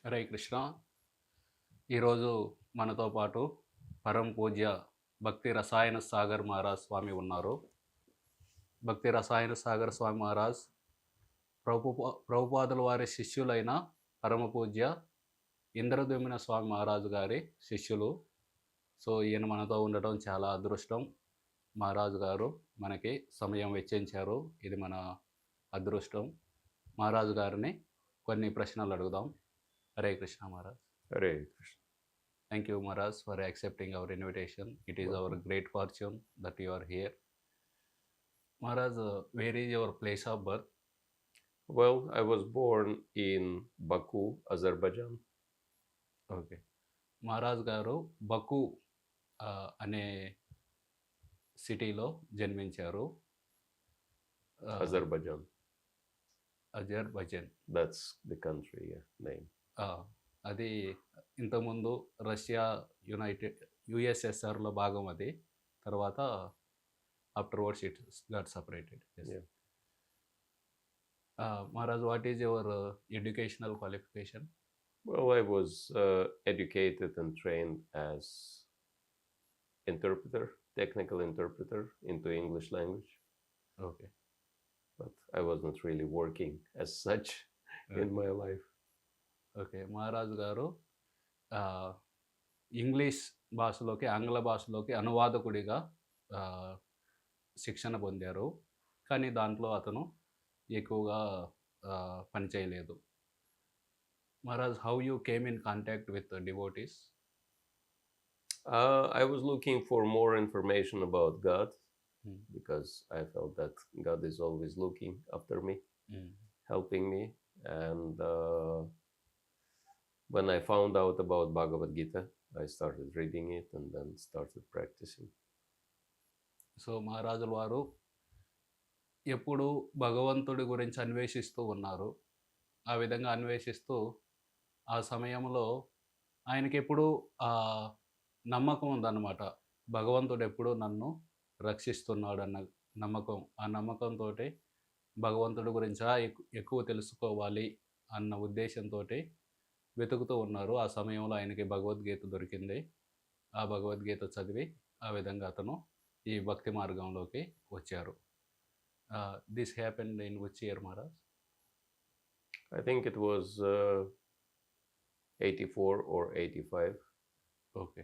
హరే కృష్ణ. ఈరోజు మనతో పాటు పరమ పూజ్య భక్తి రసాయన సాగర్ మహారాజ్ స్వామి ఉన్నారు. భక్తి రసాయన సాగర్ స్వామి మహారాజ్ ప్రభుపాదుల వారి శిష్యులైన పరమ పూజ్య ఇంద్రద్యుమ్న స్వామి మహారాజు గారి శిష్యులు. సో ఈయన మనతో ఉండటం చాలా అదృష్టం. మహారాజు గారు మనకి సమయం వెచ్చించారు, ఇది మన అదృష్టం. మహారాజు గారిని కొన్ని ప్రశ్నలు అడుగుదాం. Hare Krishna Maharaj. Hare Krishna. Thank you, Maharaj, for accepting our invitation. It is our great fortune that you are here. Maharaj, where is your place of birth? Well, I was born in Baku, Azerbaijan. Okay. Maharaj గారు బకు అనే సిటీలో జన్మించారు. Azerbaijan. Azerbaijan. That's the country name. అది ఇంతకుముందు Russia, యుఎస్ఎస్ఆర్లో భాగం అది. తర్వాత afterwards it got separated. Maharaj, what is your educational qualification? Well, I was educated and trained as interpreter, technical interpreter into English language. Okay. But I wasn't really working as such in my life. Okay. మహారాజు గారు English భాషలోకి ఆంగ్ల భాషలోకి అనువాదకుడిగా శిక్షణ పొందారు, కానీ దాంట్లో అతను ఎక్కువగా పనిచేయలేదు. Maharaj, how you came in contact with devotees? I was looking for more information about God because I felt that God is always looking after me, helping me. And when I found out about Bhagavad Gita, I started reading it and then started practicing. So మహారాజుల వారు ఎప్పుడు భగవంతుడి గురించి అన్వేషిస్తూ ఉన్నారు. ఆ విధంగా అన్వేషిస్తూ ఆ సమయంలో ఆయనకి ఎప్పుడు నమ్మకం ఉందన్నమాట. భగవంతుడు ఎప్పుడు నన్ను రక్షిస్తున్నాడు అన్న నమ్మకం. ఆ నమ్మకంతో భగవంతుడి గురించి ఎక్కువ తెలుసుకోవాలి అన్న ఉద్దేశంతో వెతుకుతూ ఉన్నారు. ఆ సమయంలో ఆయనకి భగవద్గీత దొరికింది. ఆ భగవద్గీత చదివి ఆ విధంగా అతను ఈ భక్తి మార్గంలోకి వచ్చారు. This happened in which year Maharaj? I think it was 84 or 85. Okay.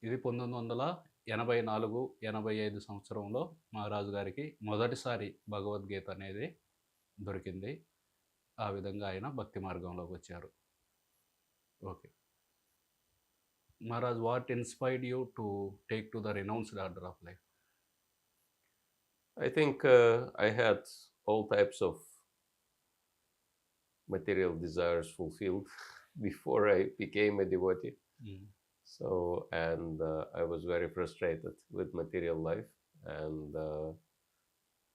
ఇది 1984-85 సంవత్సరంలో మహారాజు గారికి మొదటిసారి భగవద్గీత అనేది దొరికింది. ఆ విధంగా ఆయన భక్తి మార్గంలోకి వచ్చారు. Okay. Maharaj, what inspired you to take to the renounced order of life? I think I had all types of material desires fulfilled before I became a devotee. So, and I was very frustrated with material life and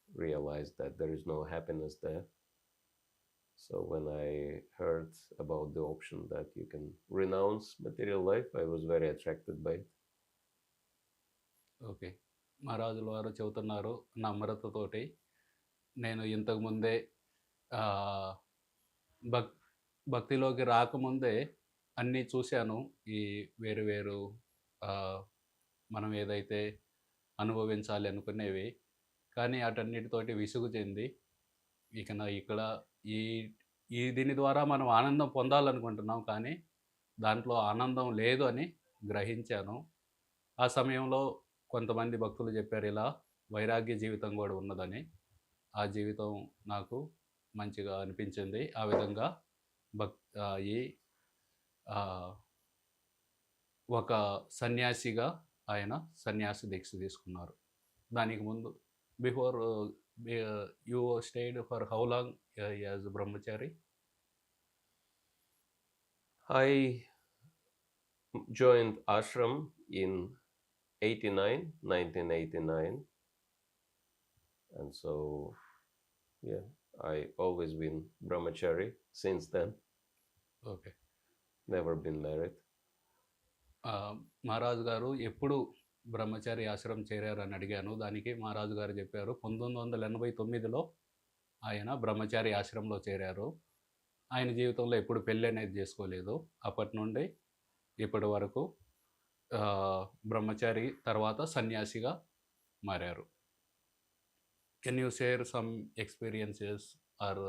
realized that there is no happiness there. So when I heard about the option that you can renounce material life, I was very attracted by it. Okay. మహారాజుల వారు చెబుతున్నారు నమ్రతతోటి, నేను ఇంతకుముందే భక్తిలోకి రాకముందే అన్నీ చూశాను, ఈ వేరు వేరు మనం ఏదైతే అనుభవించాలి అనుకునేవి, కానీ వాటన్నిటితోటి విసుగు చెంది ఇక్కడ ఈ దీని ద్వారా మనం ఆనందం పొందాలనుకుంటున్నాం, కానీ దాంట్లో ఆనందం లేదు అని గ్రహించాను. ఆ సమయంలో కొంతమంది భక్తులు చెప్పారు, ఇలా వైరాగ్య జీవితం కూడా ఉన్నదని. ఆ జీవితం నాకు మంచిగా అనిపించింది. ఆ విధంగా ఒక సన్యాసిగా ఆయన సన్యాసి దీక్ష తీసుకున్నారు. దానికి ముందు before you stayed for how long as brahmachari? I joined ashram in 1989, and so I always been brahmachari since then. Okay. Never been married. మహారాజు గారు ఎప్పుడు బ్రహ్మచారి ఆశ్రమం చేరారని అడిగాను. దానికి మహారాజు గారు చెప్పారు 1989లో ఆయన బ్రహ్మచారి ఆశ్రమంలో చేరారు. ఆయన జీవితంలో ఎప్పుడు పెళ్ళి అనేది చేసుకోలేదు. అప్పటి నుండి ఇప్పటి వరకు బ్రహ్మచారి తర్వాత సన్యాసిగా మారారు. Can you share some experiences or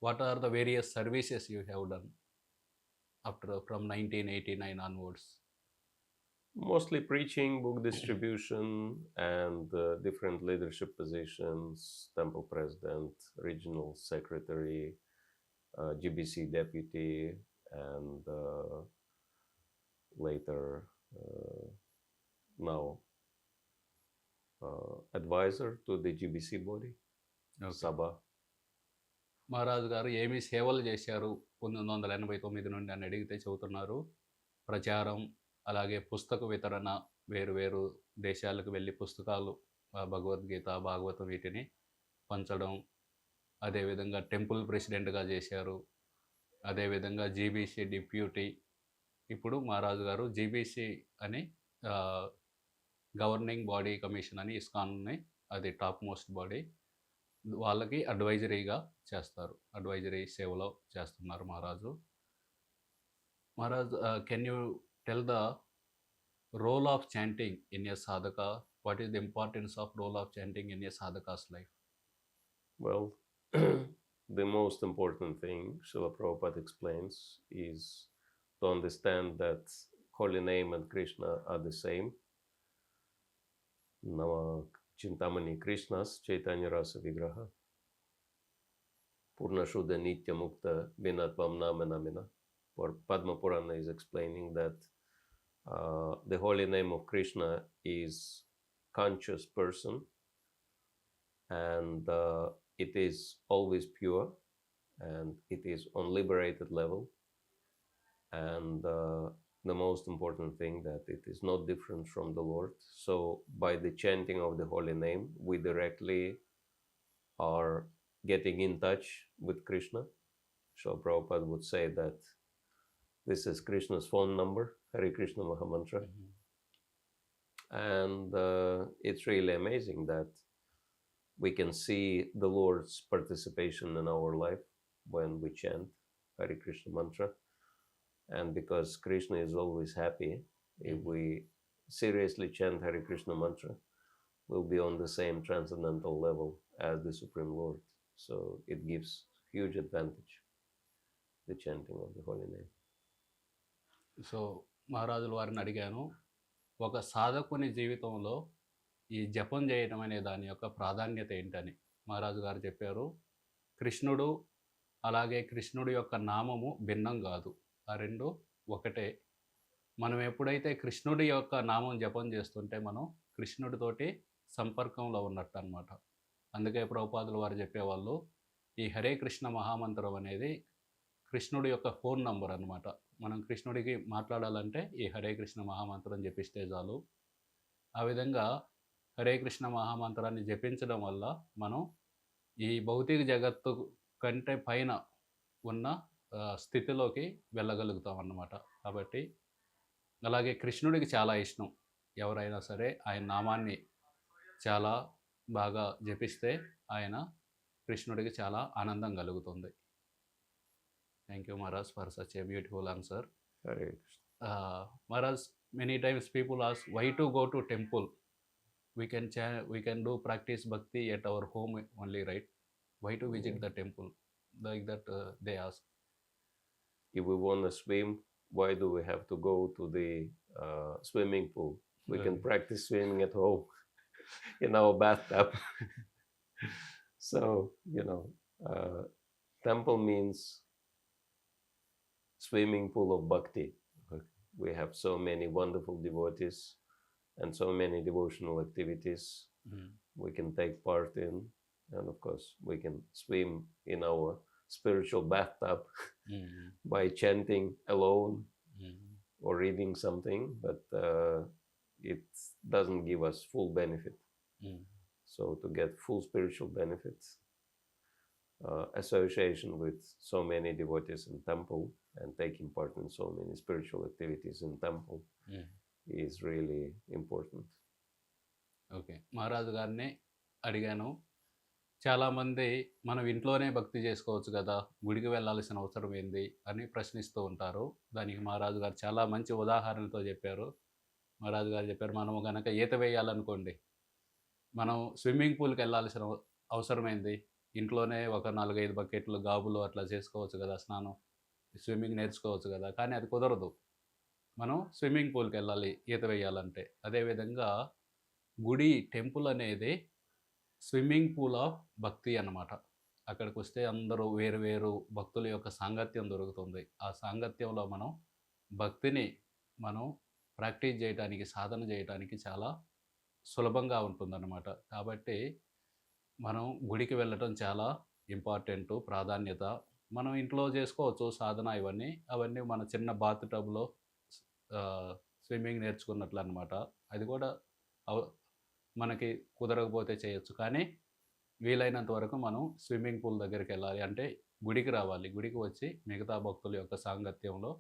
what are the various services you have done after from 1989 onwards? Mostly preaching, book distribution, and different leadership positions: temple president, regional secretary, GBC deputy, and later now advisor to the GBC body, Sabha. మహారాజు గారు ఏమి సేవలు చేశారు 1989 నుండి అని అడిగితే చెబుతున్నారు, ప్రచారం, అలాగే పుస్తక వితరణ, వేరు వేరు దేశాలకు వెళ్ళి పుస్తకాలు, భగవద్గీత, భాగవతం వీటిని పంచడం, అదేవిధంగా టెంపుల్ ప్రెసిడెంట్గా చేశారు, అదేవిధంగా జీబీసీ డిప్యూటీ. ఇప్పుడు మహారాజు గారు జీబీసీ అని గవర్నింగ్ బాడీ కమిషన్ అని ఇస్కాన్ని, అది టాప్ మోస్ట్ బాడీ, వాళ్ళకి అడ్వైజరీగా చేస్తారు, అడ్వైజరీ సేవలో చేస్తున్నారు మహారాజు. Maharaj, can you tell the role of chanting in a sadhaka? What is the importance of role of chanting in a sadhaka's life? Well, the most important thing Srila Prabhupada explains is to understand that holy name and Krishna are the same. Nama Chintamani Krishnas Chaitanya Rasa Vigraha Purna Shuddha Nitya Mukta Vinatvam Namanamina. Padma Purana is explaining that the holy name of Krishna is conscious person, and it is always pure, and it is on liberated level, and the most important thing that it is not different from the Lord. So by the chanting of the holy name, we directly are getting in touch with Krishna. So Prabhupada would say that this is Krishna's phone number, Hare Krishna Mahamantra. And it's really amazing that we can see the Lord's participation in our life when we chant Hare Krishna mantra. And because Krishna is always happy, if we seriously chant Hare Krishna mantra, we'll be on the same transcendental level as the Supreme Lord. So it gives huge advantage, the chanting of the holy name. So మహారాజుల వారిని అడిగాను, ఒక సాధకుని జీవితంలో ఈ జపం చేయడం అనే దాని యొక్క ప్రాధాన్యత ఏంటని. మహారాజు గారు చెప్పారు, కృష్ణుడు అలాగే కృష్ణుడి యొక్క నామము భిన్నం కాదు, ఆ రెండు ఒకటే. మనం ఎప్పుడైతే కృష్ణుడి యొక్క నామం జపం చేస్తుంటే మనం కృష్ణుడితోటి సంపర్కంలో ఉన్నట్టు అనమాట. అందుకే ప్రభుపాదుల వారు చెప్పేవాళ్ళు, ఈ హరే కృష్ణ మహామంత్రం అనేది కృష్ణుడి యొక్క ఫోన్ నంబర్ అనమాట. మనం కృష్ణుడికి మాట్లాడాలంటే ఈ హరే కృష్ణ మహామంత్రం జపిస్తే చాలు. ఆ విధంగా హరే కృష్ణ మహామంత్రాన్ని జపించడం వల్ల మనం ఈ భౌతిక జగత్తు కంటే పైన ఉన్న స్థితిలోకి వెళ్ళగలుగుతాం అన్నమాట. కాబట్టి అలాగే కృష్ణుడికి చాలా ఇష్టం, ఎవరైనా సరే ఆయన నామాన్ని చాలా బాగా జపిస్తే ఆయన కృష్ణుడికి చాలా ఆనందం కలుగుతుంది. Thank you, Maharaj, for such a beautiful answer. Hare Krishna. Maharaj, many times people ask why to go to temple. We can do practice bhakti at our home only, right? Why to visit the temple? Like that they ask. If we want to swim, why do we have to go to the swimming pool? We can practice swimming at home in our bathtub. So, temple means swimming pool of bhakti. We have so many wonderful devotees and so many devotional activities we can take part in, and of course we can swim in our spiritual bathtub by chanting alone or reading something, but it doesn't give us full benefit. So to get full spiritual benefits, association with so many devotees in temple and taking part in so many spiritual activities in temple is really important. Okay, మహారాజు గారిని అడిగాను, చాలామంది మనం ఇంట్లోనే భక్తి చేసుకోవచ్చు కదా! గుడికి వెళ్ళాల్సిన అవసరం ఏంది అని ప్రశ్నిస్తూ ఉంటారు. దానికి మహారాజు గారు చాలా మంచి ఉదాహరణతో చెప్పారు. మహారాజు గారు చెప్పారు, మనము గనక ఈత వేయాలనుకోండి, మనం స్విమ్మింగ్ పూల్‌కెళ్ళాల్సిన అవసరం ఏంది? ఇంట్లోనే ఒక 4, 5 బకెట్లు, గాబులు అట్లా చేసుకోవచ్చు కదా స్నానం. స్విమ్మింగ్ నేర్చుకోవచ్చు కదా! కానీ అది కుదరదు. మనం స్విమ్మింగ్ పూల్‌కెళ్ళాలి ఈత వేయాలంటే. అదేవిధంగా గుడి, టెంపుల్ అనేది స్విమ్మింగ్ పూల్ ఆఫ్ భక్తి అన్నమాట. అక్కడికొస్తే అందరూ వేరు వేరు భక్తుల యొక్క సాంగత్యం దొరుకుతుంది. ఆ సాంగత్యంలో మనం భక్తిని మనం ప్రాక్టీస్ జేయటానికి, సాధన జేయటానికి చాలా సులభంగా ఉంటుందన్నమాట. కాబట్టి మనం గుడికి వెళ్ళటం చాలా ఇంపార్టెంటు, ప్రాధాన్యత. మనం ఇంట్లో జేసుకోవచ్చు సాధన ఇవన్నీ. అవన్నీ మన చిన్న బాత్ టబ్‌లో ఆహ్, స్విమ్మింగ్ నేర్చుకున్నట్లనమాట. అది గూడా అవ్ మనకి కుదరకపోతే చేయొచ్చు. కానీ వీలైనంత వరకు మనం స్విమ్మింగ్ పూల్ దగ్గరికెళ్ళాలి. అంటే గుడికి రావాలి. గుడికి వచ్చి మిగతా భక్తుల యొక్క సాంగత్యంలో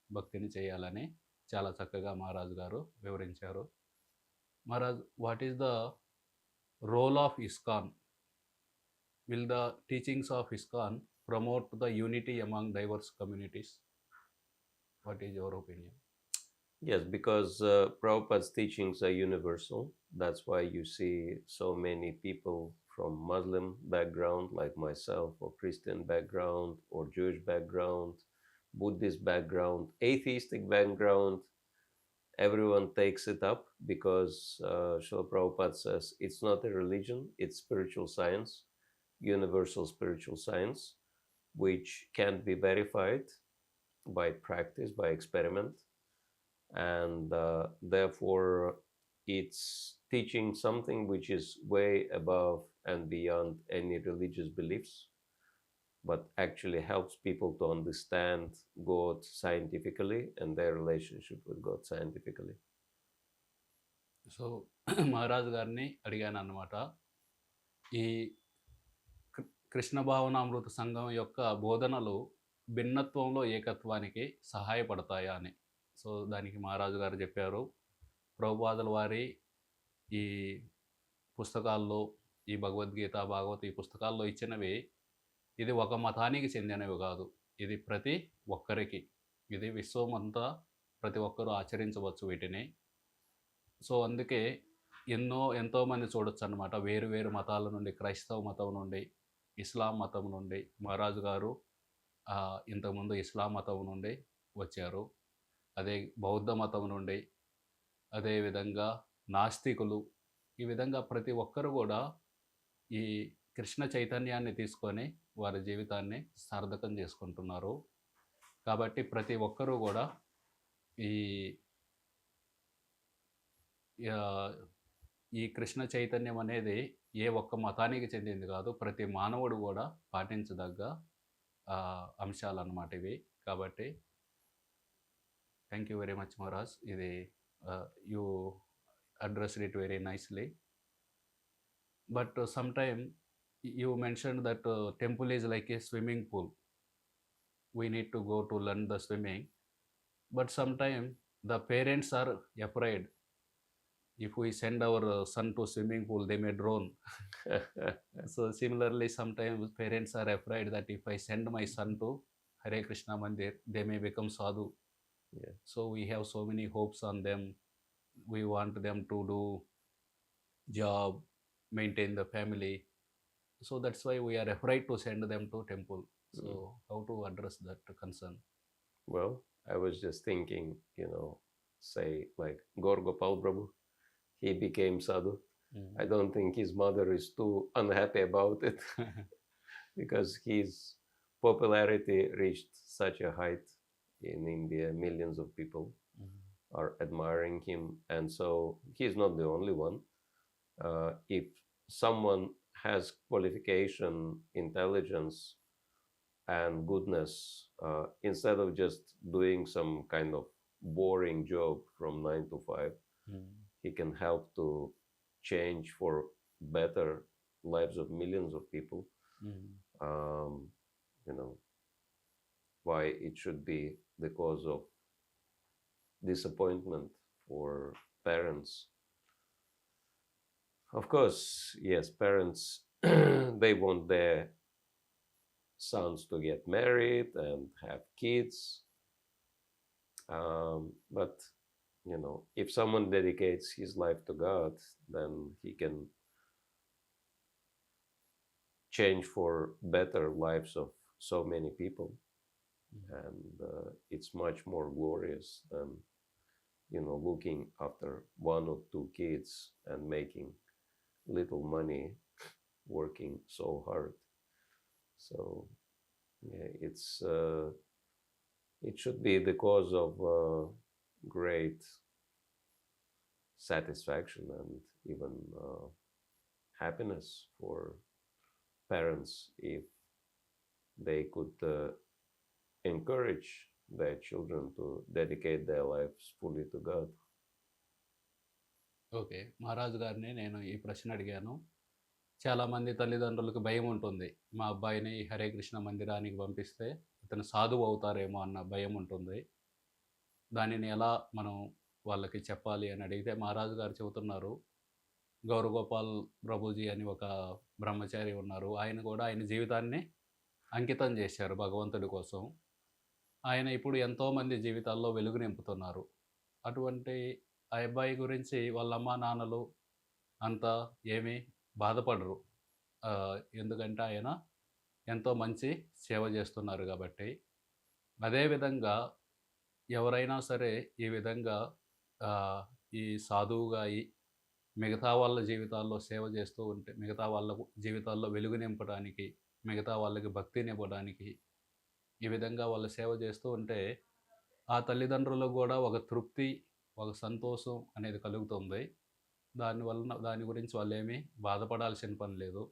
భక్తిని చేయాలని చాలా చక్కగా మహారాజు గారు వివరించారు. Maharaj, what is the role of ISKCON? Will the teachings of ISKCON promote the unity among diverse communities? What is your opinion? Yes, because Prabhupada's teachings are universal. That's why you see so many people from Muslim background, like myself, or Christian background, or Jewish background, Buddhist background, atheistic background. Everyone takes it up because Srila Prabhupada says it's not a religion, it's spiritual science, universal spiritual science, which can be verified by practice, by experiment. And therefore, it's teaching something which is way above and beyond any religious beliefs, but actually helps people to understand God scientifically and their relationship with God scientifically. So మహారాజు గారిని అడిగానన్నమాట. ఈ కృష్ణ భావనామృత సంఘం యొక్క బోధనలు భిన్నత్వంలో ఏకత్వానికి సహాయపడతాయా అని. So దానికి మహారాజు గారు చెప్పారు, ప్రభుపాదుల వారి ఈ పుస్తకాల్లో, ఈ భగవద్గీత, భాగవత ఈ పుస్తకాల్లో ఇచ్చినవి ఇది ఒక మతానికి చెందినవి కాదు. ఇది ప్రతి ఒక్కరికి, ఇది విశ్వమంతా ప్రతి ఒక్కరూ ఆచరించవచ్చు వీటిని. సో అందుకే ఎంతోమంది చూడొచ్చు అన్నమాట. వేరు వేరు మతాల నుండి, క్రైస్తవ మతం నుండి, ఇస్లాం మతం నుండి, మహారాజు గారు ఇంతకుముందు ఇస్లాం మతం నుండి వచ్చారు. అదే బౌద్ధ మతం నుండి, అదేవిధంగా నాస్తికులు, ఈ విధంగా ప్రతి ఒక్కరు కూడా ఈ కృష్ణ చైతన్యాన్ని తీసుకొని వారి జీవితాన్ని సార్థకం చేసుకుంటున్నారు. కాబట్టి ప్రతి ఒక్కరూ కూడా ఈ ఈ కృష్ణ చైతన్యం అనేది ఏ ఒక్క మతానికి చెందింది కాదు. ప్రతి మానవుడు కూడా పాటించదగ్గ అంశాలన్నమాట ఇవి. కాబట్టి thank you very much Maharaj. ఇది you addressed it very nicely. But sometime you mentioned that temple is like a swimming pool. We need to go to learn the swimming. But sometime the parents are afraid. If we send our son to swimming pool, they may drown. So similarly, sometimes parents are afraid that if I send my son to Hare Krishna Mandir, they may become sadhu. Yeah. So we have so many hopes on them. We want them to do job, maintain the family. So that's why we are afraid to send them to temple. So how to address that concern? Well, I was just thinking, say like Gaur Gopal Prabhu, he became sadhu. I don't think his mother is too unhappy about it because his popularity reached such a height in India. Millions of people are admiring him, and so he's not the only one. If someone has qualification, intelligence, and goodness, instead of just doing some kind of boring job from 9 to 5, he can help to change for better lives of millions of people. Why it should be the cause of disappointment for parents. Of course, yes, parents they want their sons to get married and have kids. But if someone dedicates his life to God, then he can change for better lives of so many people, and it's much more glorious than looking after one or two kids and making little money, working so hard. So yeah, it should be the cause of great satisfaction and even happiness for parents if they could encourage their children to dedicate their lives fully to God. Okay. మహారాజు గారిని నేను ఈ ప్రశ్న అడిగాను. చాలామంది తల్లిదండ్రులకు భయం ఉంటుంది. మా అబ్బాయిని హరే కృష్ణ మందిరానికి పంపిస్తే ఇతను సాధువు అవుతారేమో అన్న భయం ఉంటుంది. దానిని ఎలా మనం వాళ్ళకి చెప్పాలి అని అడిగితే మహారాజు గారు చెబుతున్నారు. గౌరగోపాల్ ప్రభుజీ అని ఒక బ్రహ్మచారి ఉన్నారు. ఆయన కూడా ఆయన జీవితాన్ని అంకితం చేశారు భగవంతుడి కోసం. ఆయన ఇప్పుడు ఎంతోమంది జీవితాల్లో వెలుగు నింపుతున్నారు. అటువంటి ఆ అబ్బాయి గురించి వాళ్ళ అమ్మా నాన్నలు అంత ఏమీ బాధపడరు. ఎందుకంటే ఆయన ఎంతో మంచి సేవ చేస్తున్నారు కాబట్టి. అదేవిధంగా ఎవరైనా సరే ఈ విధంగా ఈ సాధువుగా అయి మిగతా వాళ్ళ జీవితాల్లో సేవ చేస్తూ ఉంటే, మిగతా వాళ్ళ జీవితాల్లో వెలుగు నింపడానికి, మిగతా వాళ్ళకి భక్తినివ్వడానికి, ఈ విధంగా వాళ్ళు సేవ చేస్తూ ఉంటే ఆ తల్లిదండ్రులకు కూడా ఒక తృప్తి, ఒక సంతోషం అనేది కలుగుతుంది. దాని గురించి వాళ్ళేమీ బాధపడాల్సిన పని లేదు.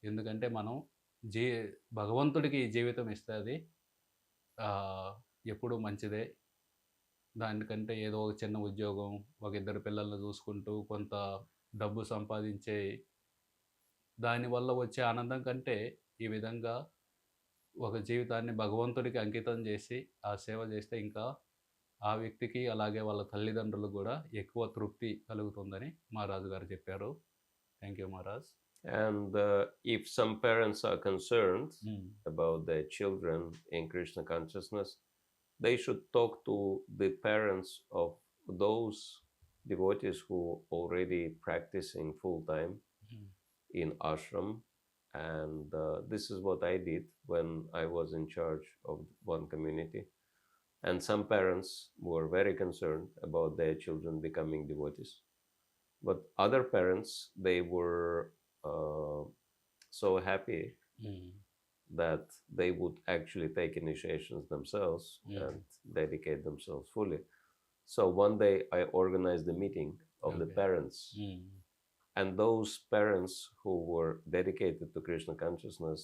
ఎందుకంటే మనం భగవంతుడికి ఈ జీవితం ఇస్తే అది ఎప్పుడూ మంచిదే. దానికంటే ఏదో ఒక చిన్న ఉద్యోగం, ఒక ఇద్దరు పిల్లల్ని చూసుకుంటూ కొంత డబ్బు సంపాదించే దానివల్ల వచ్చే ఆనందం కంటే ఈ విధంగా ఒక జీవితాన్ని భగవంతుడికి అంకితం చేసి ఆ సేవ చేస్తే ఇంకా ఆ వ్యక్తికి అలాగే వాళ్ళ తల్లిదండ్రులకు కూడా ఎక్కువ తృప్తి కలుగుతుందని మహారాజు గారు చెప్పారు. Thank you Maharaj. And if some parents are concerned about their children in Krishna consciousness, they should talk to the parents of those devotees who already practicing full-time in ashram. And this is what I did when I was in charge of one community. And some parents were very concerned about their children becoming devotees. But other parents, they were so happy that they would actually take initiations themselves and dedicate themselves fully. So one day I organized a meeting of the parents. And those parents who were dedicated to Krishna consciousness,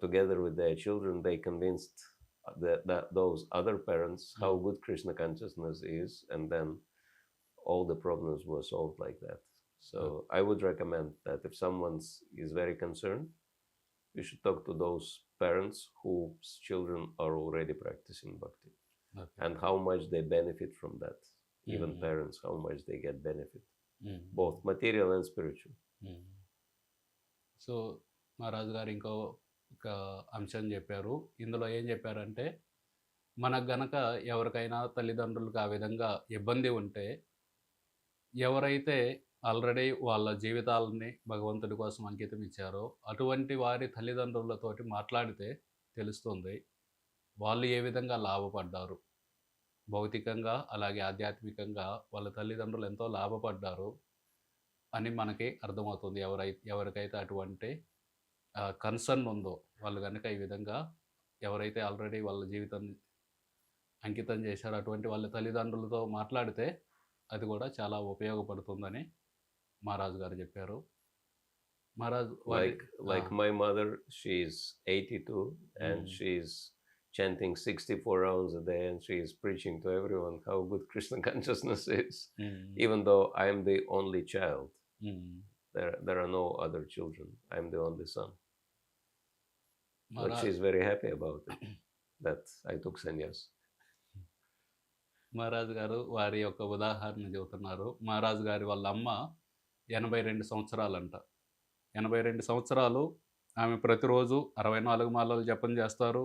together with their children, they convinced that those other parents how good Krishna consciousness is, and then all the problems were solved like that. So I would recommend that if someone is very concerned, you should talk to those parents whose children are already practicing bhakti, and how much they benefit from that. Even parents, how much they get benefit, both material and spiritual. So మహారాజు గారు ఇంకో ఒక అంశం చెప్పారు. ఇందులో ఏం చెప్పారంటే, మనకు గనక ఎవరికైనా తల్లిదండ్రులకు ఆ విధంగా ఇబ్బంది ఉంటే, ఎవరైతే ఆల్రెడీ వాళ్ళ జీవితాలని భగవంతుడి కోసం అంకితం ఇచ్చారో అటువంటి వారి తల్లిదండ్రులతోటి మాట్లాడితే తెలుస్తుంది వాళ్ళు ఏ విధంగా లాభపడ్డారు. భౌతికంగా అలాగే ఆధ్యాత్మికంగా వాళ్ళ తల్లిదండ్రులు ఎంతో లాభపడ్డారు అని మనకి అర్థమవుతుంది. ఎవరికైతే అటువంటి కన్సర్న్ ఉందో వాళ్ళు కనుక ఈ విధంగా ఎవరైతే ఆల్రెడీ వాళ్ళ జీవితం అంకితం చేశారో అటువంటి వాళ్ళ తల్లిదండ్రులతో మాట్లాడితే అది కూడా చాలా ఉపయోగపడుతుందని మహారాజు గారు చెప్పారు. Maharaj like my mother, she's 82 and she's chanting 64 rounds a day and she is preaching to everyone how good Krishna consciousness is, even though I am the only child. There are no other children. I am the only son. But she's very happy about it that I took sannyas. మహారాజు గారు వారి యొక్క ఉదాహరణ చెబుతున్నారు. మహారాజు గారి వాళ్ళ అమ్మ 82 సంవత్సరాలంట. 82 సంవత్సరాలు ఆమె ప్రతిరోజు 64 మాలలు జపం చేస్తారు.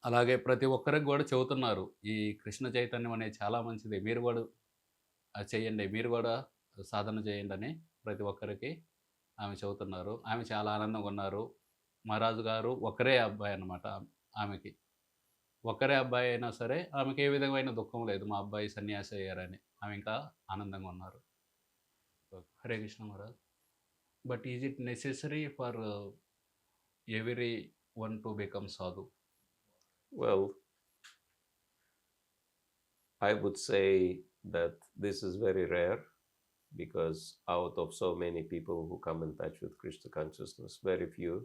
అలాగే ప్రతి ఒక్కరికి గూడా చెబుతున్నారు. ఈ కృష్ణ చైతన్యం అనేది చాలా మంచిది. మీరు గూడా చేయండి. మీరు గూడా సాధన చేయండని ప్రతి ఒక్కరికి ఆమె చెబుతున్నారు. ఆమె చాలా ఆనందంగా ఉన్నారు. మహారాజు గారు ఒక్కరే అబ్బాయి అన్నమాట ఆమెకి. ఒక్కరే అబ్బాయి అయినా సరే ఆమెకి ఏ విధమైన దుఃఖం లేదు. మా అబ్బాయి సన్యాసి అయ్యారని. ఆమె ఇంకా ఆనందంగా ఉన్నారు. Hare Krishna Maharaj. But is it necessary for every one to become సాధు? Well, I would say that this is very rare because out of so many people who come in touch with Krishna consciousness, very few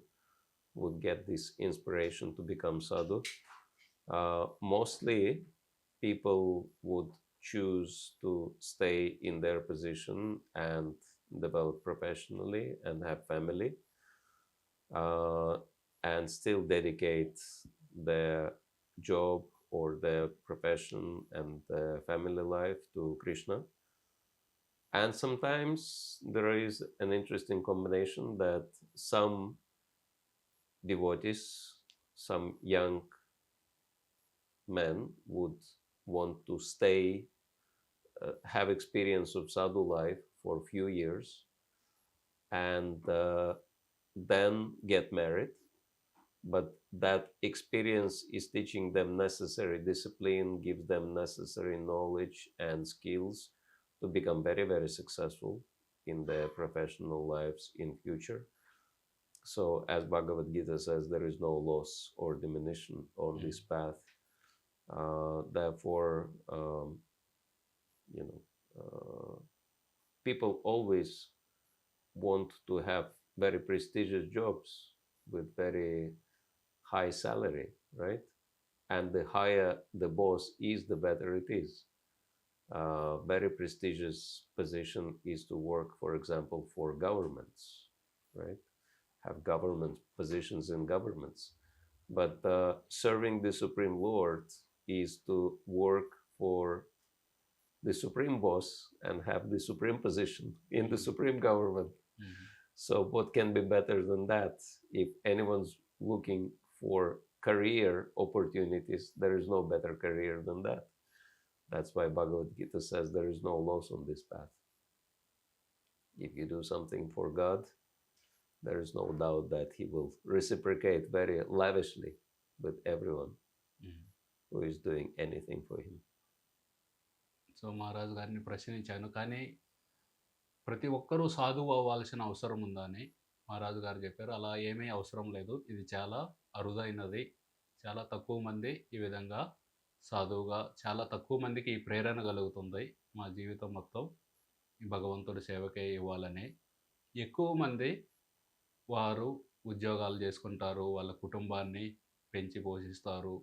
would get this inspiration to become sadhu. Mostly people would choose to stay in their position and develop professionally and have family, and still dedicate their job or their profession and their family life to Krishna. And sometimes there is an interesting combination that some devotees, some young men would want to stay, have experience of sadhu life for a few years, and then get married. But that experience is teaching them necessary discipline, gives them necessary knowledge and skills to become very, very successful in their professional lives in future. So as Bhagavad Gita says, there is no loss or diminution on this path. Therefore, people always want to have very prestigious jobs with very high salary, right? And the higher the boss is, the better it is. Very prestigious position is to work, for example, for governments, right? Have government positions in governments. But serving the Supreme Lord is to work for the Supreme Boss and have the supreme position in the Supreme Government. So what can be better than that? If anyone's looking for career opportunities, there is no better career than that. That's why Bhagavad Gita says there is no loss on this path. If you do something for God, there is no doubt that He will reciprocate very lavishly with everyone who is doing anything for Him. So మహారాజు గారిని ప్రశ్నించాను. కానీ ప్రతి ఒక్కరూ సాధువు అవ్వాల్సిన అవసరం ఉందా అని మహారాజు గారు చెప్పారు. అలా ఏమీ అవసరం లేదు. ఇది చాలా అరుదైనది. చాలా తక్కువ మంది ఈ విధంగా సాధువుగా, చాలా తక్కువ మందికి ఈ ప్రేరణ కలుగుతుంది. మా జీవితం మొత్తం ఈ భగవంతుడి సేవకే ఇవ్వాలని. ఎక్కువ మంది వారు ఉద్యోగాలు చేసుకుంటారు, వాళ్ళ కుటుంబాన్ని పెంచి పోషిస్తారు.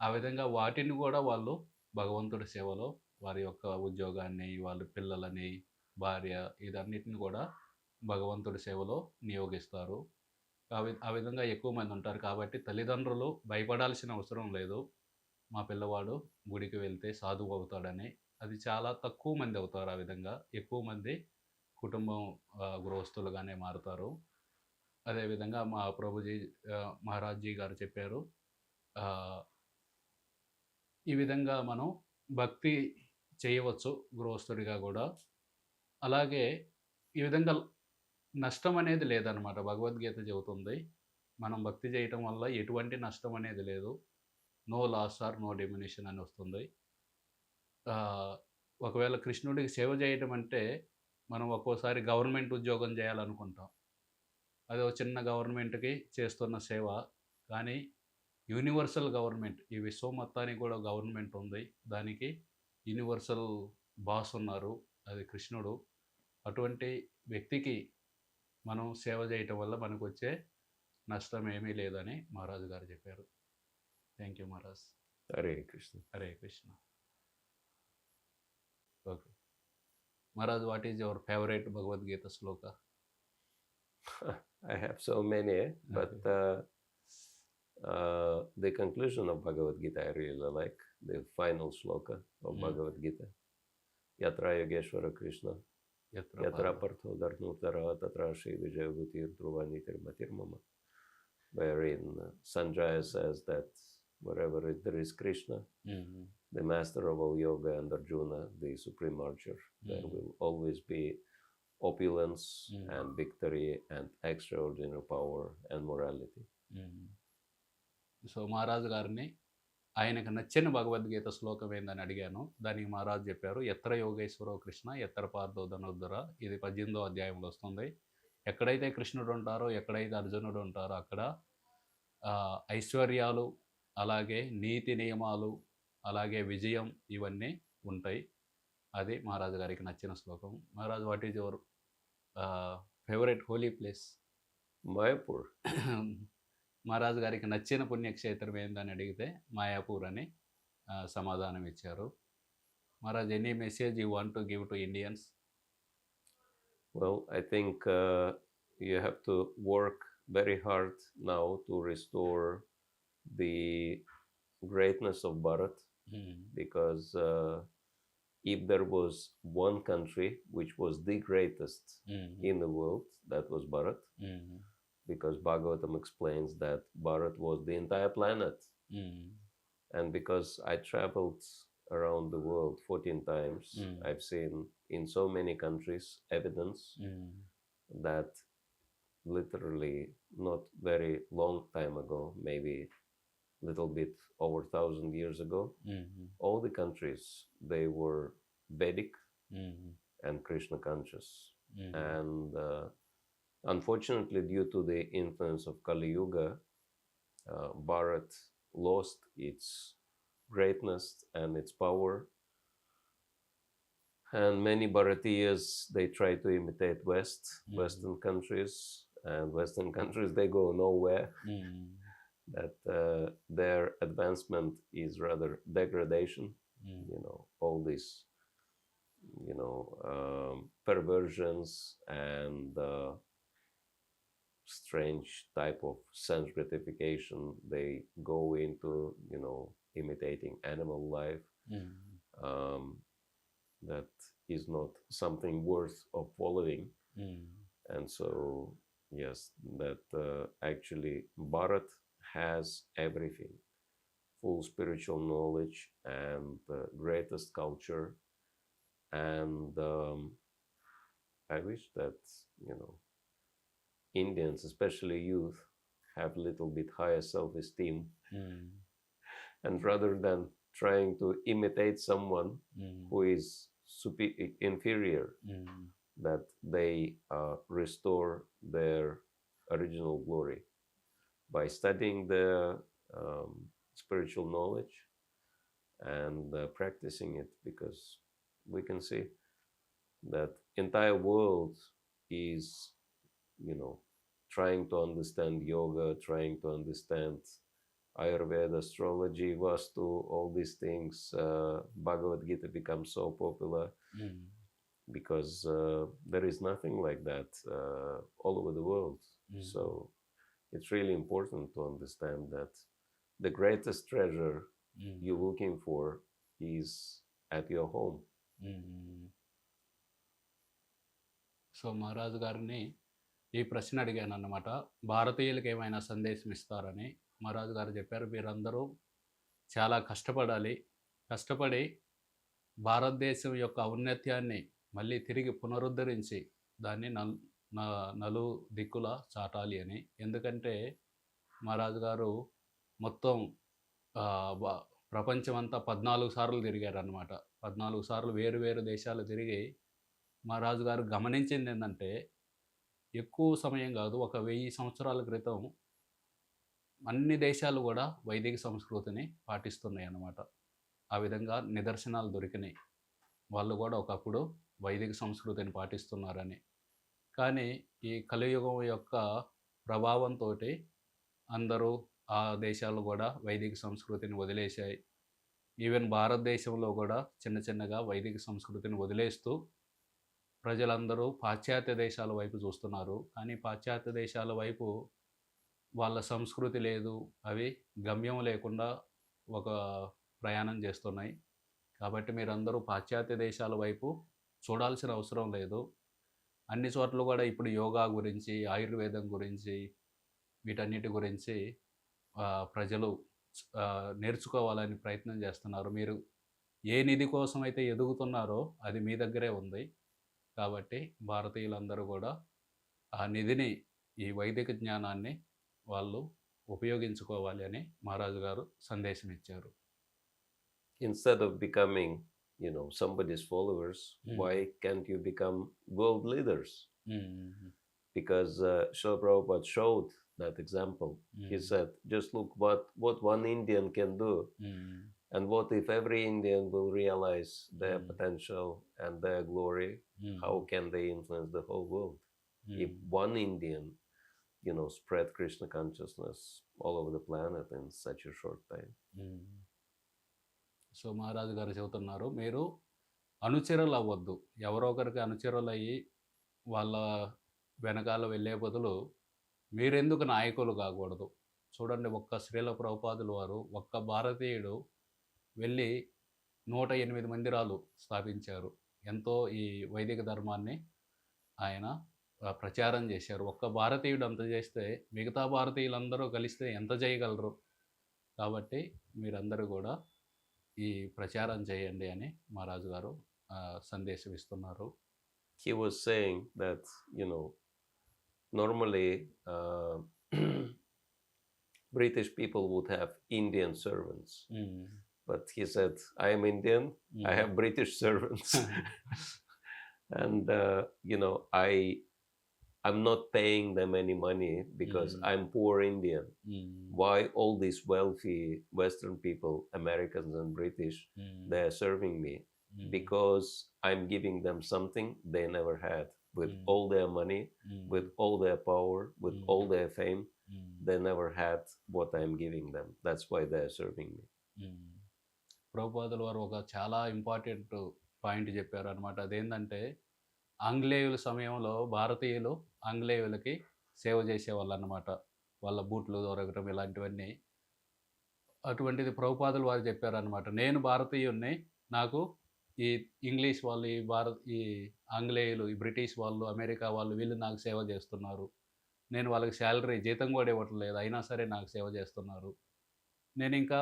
ఆ విధంగా వాటిని కూడా వాళ్ళు భగవంతుడి సేవలో వారి యొక్క ఉద్యోగాన్ని, వాళ్ళ పిల్లలని, భార్య ఇదన్నిటిని కూడా భగవంతుడి సేవలో నియోగిస్తారు. ఆ విధంగా ఎక్కువ మంది ఉంటారు. కాబట్టి తల్లిదండ్రులు భయపడాల్సిన అవసరం లేదు. మా పిల్లవాడు గుడికి వెళ్తే సాధువు అవుతాడని. అది చాలా తక్కువ మంది అవుతారు ఆ విధంగా. ఎక్కువ మంది కుటుంబం గృహస్థులుగానే మారుతారు. అదేవిధంగా మా ప్రభుజీ మహారాజ్జీ గారు చెప్పారు, ఈ విధంగా మనం భక్తి చేయవచ్చు గృహస్థుడిగా కూడా. అలాగే ఈ విధంగా నష్టం అనేది లేదనమాట. భగవద్గీత చెబుతుంది మనం భక్తి చేయటం వల్ల ఎటువంటి నష్టం అనేది లేదు. No loss or no diminution అని వస్తుంది. ఒకవేళ కృష్ణుడికి సేవ చేయటం అంటే మనం ఒక్కోసారి గవర్నమెంట్ ఉద్యోగం చేయాలనుకుంటాం. అది ఒక చిన్న గవర్నమెంట్కి చేస్తున్న సేవ. కానీ యూనివర్సల్ గవర్నమెంట్, ఈ విశ్వం మొత్తానికి కూడా గవర్నమెంట్ ఉంది. దానికి యూనివర్సల్ బాస్ ఉన్నారు, అది కృష్ణుడు. అటువంటి వ్యక్తికి మనం సేవ చేయటం వల్ల మనకు వచ్చే నష్టం ఏమీ లేదని మహారాజు గారు చెప్పారు. Thank you Maharaj. Hare Krishna. Hare Krishna. Okay Maharaj, what is your favourite Bhagavad Gita Shloka? I have so many, but the conclusion of Bhagavad Gita I really like, the final shloka of Bhagavad Gita. Yatra Yogeshwara Krishna యత్ర Yatra Partha. partho dharnutara tatra Shri Vijayabhutir Dhruvanitirimatirimama. Wherein Sanjaya says that wherever there is Krishna, hmm. the master of all yoga, and Arjuna, the supreme archer, there will always be opulence and victory and extraordinary power and morality. Hmm. So మహారాజు గారిని ఆయనకు నచ్చిన భగవద్గీత శ్లోకం ఏందని అడిగాను. దానికి మహారాజు చెప్పారు, ఎత్ర యోగేశ్వరో కృష్ణ ఎత్ర పార్థో ధనుర్ధర. ఇది 18వ అధ్యాయంలో వస్తుంది. ఎక్కడైతే కృష్ణుడు ఉంటారో, ఎక్కడైతే అర్జునుడు ఉంటారో అక్కడ ఐశ్వర్యాలు, అలాగే నీతి నియమాలు, అలాగే విజయం, ఇవన్నీ ఉంటాయి. అది మహారాజు గారికి నచ్చిన శ్లోకం. మహారాజు, what is your favourite holy place? Mayapur. మహారాజు గారికి నచ్చిన పుణ్యక్షేత్రం ఏందని అడిగితే మాయాపూర్ అని సమాధానం ఇచ్చారు. Maharaj, any message you want to give to Indians? Well, I think you have to work very hard now to restore the greatness of Bharat, because if there was one country which was the greatest in the world, that was Bharat, because Bhagavatam explains that Bharat was the entire planet. And because I traveled around the world 14 times, I've seen in so many countries evidence that literally not very long time ago, maybe little bit over 1,000 years ago, all the countries, they were Vedic and Krishna conscious. And unfortunately, due to the influence of Kali Yuga, Bharat lost its greatness and its power. And many Bharatiyas, they try to imitate Western countries, and Western countries, they go nowhere. That their advancement is rather degradation. You know, all these, you know, perversions and strange type of sense gratification. They go into, you know, imitating animal life. That is not something worth of following. And so, yes, that actually Bharat has everything: full spiritual knowledge and the greatest culture. And I wish that, you know, Indians, especially youth, have a little bit higher self-esteem. And rather than trying to imitate someone who is inferior, that they restore their original glory by studying the spiritual knowledge and practicing it, because we can see that entire world is, you know, trying to understand yoga, trying to understand Ayurveda, astrology, Vastu, all these things. Bhagavad Gita becomes so popular because there is nothing like that all over the world. So it's really important to understand that the greatest treasure you're looking for is at your home. So మహారాజు గారిని ఈ ప్రశ్న అడిగాను అన్నమాట, భారతీయులకు ఏమైనా సందేశం ఇస్తారని. మహారాజు గారు చెప్పారు, మీరందరూ చాలా కష్టపడాలి, కష్టపడి భారతదేశం యొక్క ఔన్నత్యాన్ని మళ్ళీ తిరిగి పునరుద్ధరించి దాన్ని నలు దిక్కుల చాటాలి అని. ఎందుకంటే మహారాజు గారు మొత్తం ప్రపంచమంతా 14 సార్లు తిరిగారనమాట. 14 సార్లు వేరు వేరు దేశాలు తిరిగి మహారాజు గారు గమనించింది ఏంటంటే, ఎక్కువ సమయం కాదు, ఒక 1000 సంవత్సరాల క్రితం అన్ని దేశాలు కూడా వైదిక సంస్కృతిని పాటిస్తున్నాయి అన్నమాట. ఆ విధంగా నిదర్శనాలు దొరికినాయి. వాళ్ళు కూడా ఒకప్పుడు వైదిక సంస్కృతిని పాటిస్తున్నారని. కానీ ఈ కలియుగం యొక్క ప్రభావంతో అందరూ ఆ దేశాలు కూడా వైదిక సంస్కృతిని వదిలేశాయి. ఈవెన్ భారతదేశంలో కూడా చిన్న చిన్నగా వైదిక సంస్కృతిని వదిలేస్తూ ప్రజలందరూ పాశ్చాత్య దేశాల వైపు చూస్తున్నారు. కానీ పాశ్చాత్య దేశాల వైపు వాళ్ళ సంస్కృతి లేదు, అవి గమ్యం లేకుండా ఒక ప్రయాణం చేస్తున్నాయి. కాబట్టి మీరందరూ పాశ్చాత్య దేశాల వైపు చూడాల్సిన అవసరం లేదు. అన్ని చోట్ల కూడా ఇప్పుడు యోగా గురించి, ఆయుర్వేదం గురించి, వీటన్నిటి గురించి ప్రజలు నేర్చుకోవాలని ప్రయత్నం చేస్తున్నారు. మీరు ఏ నిధి కోసం అయితే ఎదుగుతున్నారో అది మీ దగ్గరే ఉంది. కాబట్టి భారతీయులందరూ కూడా ఆ నిధిని, ఈ వైదిక జ్ఞానాన్ని వాళ్ళు ఉపయోగించుకోవాలి అని మహారాజు గారు సందేశం ఇచ్చారు. Instead of becoming, somebody's followers, why can't you become world leaders? Because Srila Prabhupada showed that example. He said, just look what one Indian can do. And what if every Indian will realize their potential and their glory? How can they influence the whole world? If one Indian, spread Krishna consciousness all over the planet in such a short time. So మహారాజు గారు చెబుతున్నారు, మీరు అనుచరులు అవ్వద్దు. ఎవరో ఒకరికి అనుచరులు అయ్యి వాళ్ళ వెనకాల వెళ్ళే బదులు మీరెందుకు నాయకులు కాకూడదు? చూడండి, ఒక్క శ్రీల ప్రభుపాదుల వారు, ఒక్క భారతీయుడు వెళ్ళి 108 మందిరాలు స్థాపించారు. ఎంతో ఈ వైదిక ధర్మాన్ని ఆయన ప్రచారం చేశారు. ఒక్క భారతీయుడు అంత చేస్తే మిగతా భారతీయులందరూ కలిస్తే ఎంత చేయగలరు? కాబట్టి మీరందరూ కూడా ఈ ప్రచారం చేయండి అని మహారాజు గారు సందేశం ఇస్తున్నారు. He was saying that, normally British people would have Indian servants. But he said, I am Indian, I have British servants. And, I'm not paying them any money because I'm poor Indian. Why all these wealthy Western people, Americans and British, they are serving me? Because I'm giving them something they never had. With all their money, with all their power, with all their fame, they never had what I'm giving them. That's why they are serving me. ప్రభుపాదుల వారు ఒక చాలా important point చెప్పారు అనమాట. అదేంటంటే, ఆంగ్లేయుల సమయంలో భారతీయులు ఆంగ్లేయులకి సేవ చేసేవాళ్ళు అన్నమాట. వాళ్ళ బూట్లు దొరకడం ఇలాంటివన్నీ. అటువంటిది ప్రభుపాదుల వారు చెప్పారనమాట, నేను భారతీయుణ్ణి, నాకు ఈ ఇంగ్లీష్ వాళ్ళు, ఈ ఆంగ్లేయులు, ఈ బ్రిటిష్ వాళ్ళు, అమెరికా వాళ్ళు, వీళ్ళు నాకు సేవ చేస్తున్నారు. నేను వాళ్ళకి శాలరీ, జీతం కూడా ఇవ్వటం లేదు, అయినా సరే నాకు సేవ చేస్తున్నారు. నేను ఇంకా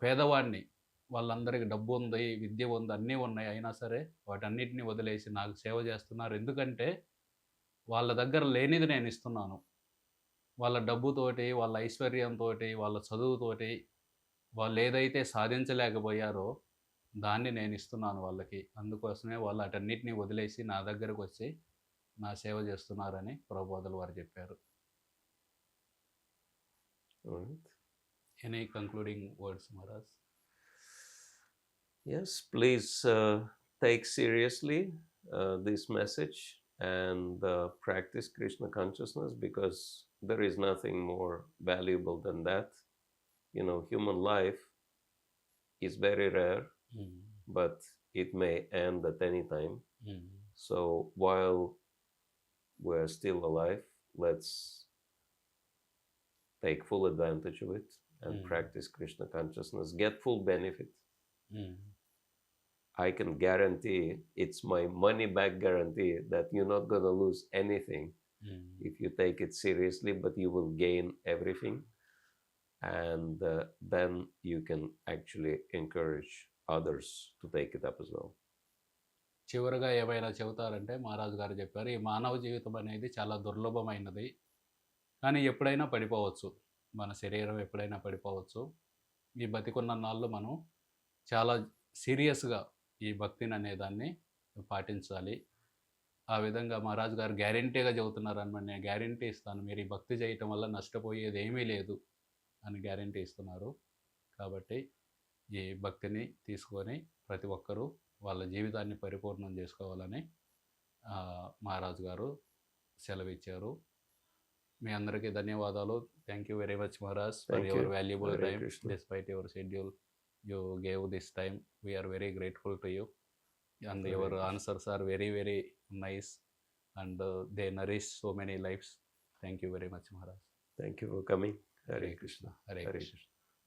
పేదవాడిని, వాళ్ళందరికీ డబ్బు ఉంది, విద్య ఉంది, అన్నీ ఉన్నాయి, అయినా సరే వాటన్నిటిని వదిలేసి నాకు సేవ చేస్తున్నారు. ఎందుకంటే వాళ్ళ దగ్గర లేనిది నేను ఇస్తున్నాను. వాళ్ళ డబ్బుతోటి, వాళ్ళ ఐశ్వర్యంతో, వాళ్ళ చదువుతోటి వాళ్ళు ఏదైతే సాధించలేకపోయారో దాన్ని నేను ఇస్తున్నాను వాళ్ళకి. అందుకోసమే వాళ్ళు అటన్నిటిని వదిలేసి నా దగ్గరకు వచ్చి నా సేవ చేస్తున్నారని ప్రభుపాదుల వారు చెప్పారు. Any concluding words, Maharaj? Yes, please take seriously this message and practice Krishna consciousness, because there is nothing more valuable than that. Human life is very rare, but it may end at any time. So while we're still alive, let's take full advantage of it and practice Krishna consciousness, get full benefit. I can guarantee, it's my money back guarantee, that you're not going to lose anything if you take it seriously, but you will gain everything. And then you can actually encourage others to take it up as well. చివరగా ఏమైనా చెబుతారంటే, మహారాజు గారు చెప్పారు, ఈ మానవ జీవితం అనేది చాలా దుర్లభమైనది, కానీ ఎప్పుడైనా పడిపోవచ్చు. మన శరీరం ఎప్పుడైనా పడిపోవచ్చు. ఈ బతికున్న నాళ్ళు మనం చాలా సీరియస్గా ఈ భక్తిని అనేదాన్ని పాటించాలి. ఆ విధంగా మహారాజు గారు గ్యారంటీగా చెబుతున్నారు అనమాట. నేను గ్యారంటీ ఇస్తాను, మీరు ఈ భక్తి చేయటం వల్ల నష్టపోయేది ఏమీ లేదు అని గ్యారంటీ ఇస్తున్నారు. కాబట్టి ఈ భక్తిని తీసుకొని ప్రతి ఒక్కరూ వాళ్ళ జీవితాన్ని పరిపూర్ణం చేసుకోవాలని మహారాజు గారు సెలవిచ్చారు. మీ అందరికీ ధన్యవాదాలు. Thank you very much Maharaj for your valuable time. Despite your schedule, you gave this time. We are very grateful to you, and your answers are very, very nice, and they nourish so many lives. Thank you very much, Maharaj. Thank you for coming. Hare Krishna. Hare Krishna.